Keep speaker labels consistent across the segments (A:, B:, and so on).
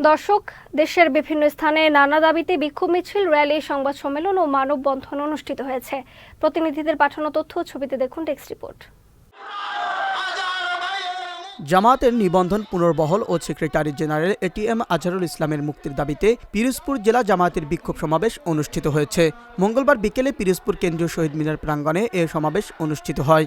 A: দর্শক, দেশের বিভিন্ন স্থানে নানা দাবিতে বিক্ষোভ মিছিল, র্যালি, সংবাদ সম্মেলন ও মানববন্ধন অনুষ্ঠিত হয়েছে। প্রতিনিধিদের পাঠানো তথ্য ও ছবিতে দেখুন ডেস্ক রিপোর্ট।
B: জামায়াতের নিবন্ধন পুনর্বহাল ও সেক্রেটারি জেনারেল এটিএম আজহারুল ইসলামের মুক্তির দাবিতে পিরোজপুর জেলা জামায়াতের বিক্ষোভ সমাবেশ অনুষ্ঠিত হয়েছে। মঙ্গলবার বিকেলে পিরোজপুর কেন্দ্রীয় শহীদ মিনার প্রাঙ্গণে এ সমাবেশ অনুষ্ঠিত হয়।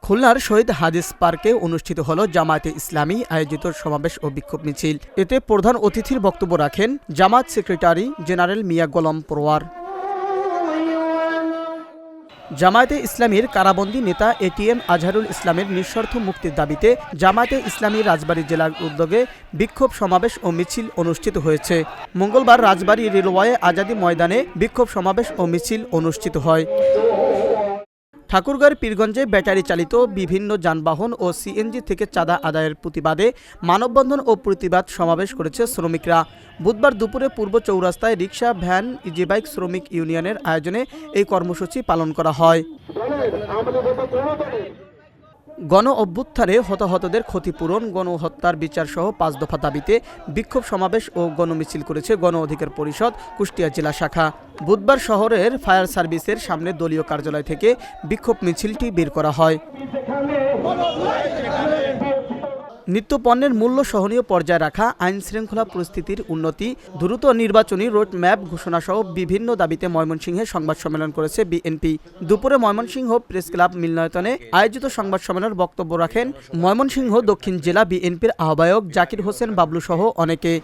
B: খুলনার শহীদ হাদিস পার্কে অনুষ্ঠিত হল জামায়াতে ইসলামী আয়োজিত সমাবেশ ও বিক্ষোভ মিছিল। এতে প্রধান অতিথির বক্তব্য রাখেন জামায়াত সেক্রেটারি জেনারেল মিয়া গোলাম পরোয়ার। জামায়াতে ইসলামীর কারাবন্দী নেতা এটিএম আজহারুল ইসলামের নিঃশর্ত মুক্তির দাবিতে জামায়াতে ইসলামী রাজবাড়ী জেলার উদ্যোগে বিক্ষোভ সমাবেশ ও মিছিল অনুষ্ঠিত হয়েছে। মঙ্গলবার রাজবাড়ী রেলওয়ে আজাদী ময়দানে বিক্ষোভ সমাবেশ ও মিছিল অনুষ্ঠিত হয়। ঠাকুরগাঁওয়ের পীরগঞ্জে ব্যাটারি চালিত বিভিন্ন যানবাহন ও সিএনজি থেকে চাঁদা আদায়ের প্রতিবাদে মানববন্ধন ও প্রতিবাদ সমাবেশ করেছে শ্রমিকরা। বুধবার দুপুরে পূর্ব চৌরাস্তায় রিকশা, ভ্যান, ইজিবাইক শ্রমিক ইউনিয়নের আয়োজনে এই কর্মসূচি পালন করা হয়। গণ অভ্যুত্থানে হতাহতদের ক্ষতিপূরণ, গণহত্যার বিচার সহ 5 দফা দাবিতে বিক্ষোভ সমাবেশ ও গণমিছিল করেছে গণ অধিকার পরিষদ কুষ্টিয়া জেলা শাখা। বুধবার শহরের ফায়ার সার্ভিসের সামনে দলীয় কার্যালয় থেকে বিক্ষোভ মিছিলটি বের করা হয়। নিত্যপণ্যের মূল্য সহনীয় পর্যায়ে রাখা, আইন শৃঙ্খলা পরিস্থিতির উন্নতি, দ্রুত নির্বাচনী রোড ম্যাপ ঘোষণাসহ বিভিন্ন দাবিতে ময়মনসিংহে সংবাদ সম্মেলন করেছে বিএনপি। দুপুরে ময়মনসিংহ প্রেস ক্লাব মিলনায়তনে আয়োজিত সংবাদ সম্মেলনে বক্তব্য রাখেন ময়মনসিংহ দক্ষিণ জেলা বিএনপির আহ্বায়ক জাকির হোসেন বাবলু সহ অনেকে।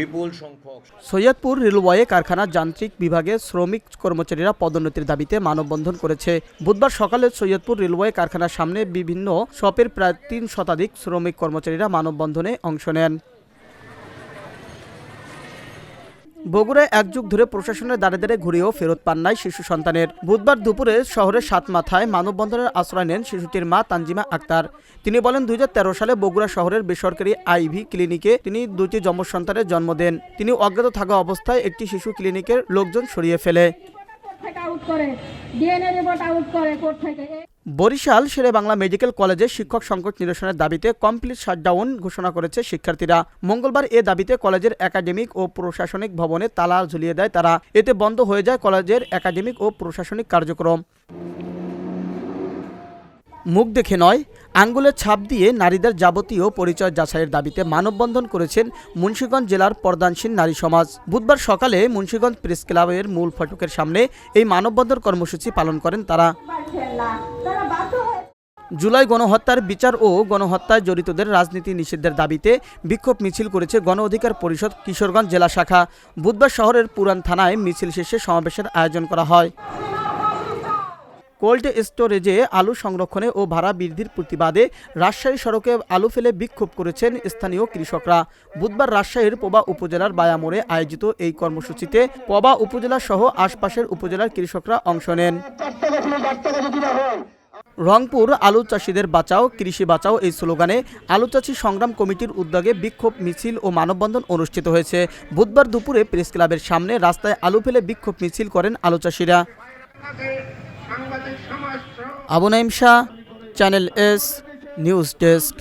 C: বিপুল সংখ্যক
B: সৈয়দপুর রেলওয়ে কারখানা যান্ত্রিক বিভাগে শ্রমিক কর্মচারীরা পদোন্নতির দাবিতে মানববন্ধন করেছে। বুধবার সকালে সৈয়দপুর রেলওয়ে কারখানার সামনে বিভিন্ন শপের প্রায় 3 শতাধিক শ্রমিক কর্মচারীরা মানববন্ধনে অংশ নেন। বগুড়ায় 1 যুগ ধরে প্রশাসনের দ্বারে দ্বারে ঘুরেও ফেরত পান নাই শিশু সন্তানের। বুধবার দুপুরে শহরের সাতমাথায় মানববন্ধনের আশ্রয় নেন শিশুটির মা তানজিমা আক্তার। তিনি বলেন 2013 সালে বগুড়া শহরের বেসরকারি আইভি ক্লিনিকে তিনি 2টি যমজ সন্তানের জন্ম দেন। তিনি অজ্ঞাত থাকা অবস্থায় একটি শিশু ক্লিনিকের লোকজন সরিয়ে ফেলে। বরিশাল শেরে বাংলা মেডিকেল কলেজে শিক্ষক সংকট নিরসনের দাবিতে কমপ্লিট শাটডাউন ঘোষণা করেছে শিক্ষার্থীরা। মঙ্গলবার এ দাবিতে কলেজের একাডেমিক ও প্রশাসনিক ভবনে তালা ঝুলিয়ে দেয় তারা। এতে বন্ধ হয়ে যায় কলেজের একাডেমিক ও প্রশাসনিক কার্যক্রম। মুখ দেখে নয়, আঙ্গুলের ছাপ দিয়ে নারীদের যাবতীয় পরিচয় যাচাইয়ের দাবিতে মানববন্ধন করেছেন মুন্সিগঞ্জ জেলার পর্দানসীন নারী সমাজ। বুধবার সকালে মুন্সিগঞ্জ প্রেস ক্লাবের মূল ফটকের সামনে এই মানববন্ধন কর্মসূচি পালন করেন তারা। জুলাই গণহত্যার বিচার ও গণহত্যায় জড়িতদের রাজনীতি নিষিদ্ধের দাবিতে বিক্ষোভ মিছিল করেছে গণ অধিকার পরিষদ কিশোরগঞ্জ জেলা শাখা। বুধবার শহরের পুরান থানায় মিছিল শেষে সমাবেশের আয়োজন করা হয়। কোল্ড স্টোরেজে আলু সংরক্ষণে ও ভাড়া বৃদ্ধির প্রতিবাদে রাজশাহী সড়কে আলু ফেলে বিক্ষোভ করেছেন স্থানীয় কৃষকরা। বুধবার রাজশাহীর পোবা উপজেলার বায়ামোড়ে আয়োজিত এই কর্মসূচিতে পোবা উপজেলা সহ আশপাশের উপজেলার কৃষকরা অংশ নেন। রংপুর আলু চাষিদের বাঁচাও, কৃষি বাঁচাও এই স্লোগানে আলু চাষি সংগ্রাম কমিটির উদ্যোগে বিক্ষোভ মিছিল ও মানববন্ধন অনুষ্ঠিত হয়েছে। বুধবার দুপুরে প্রেস ক্লাবের সামনে রাস্তায় আলু ফেলে বিক্ষোভ মিছিল করেন আলু চাষিরা। Abu Naim Shah, channel S news desk.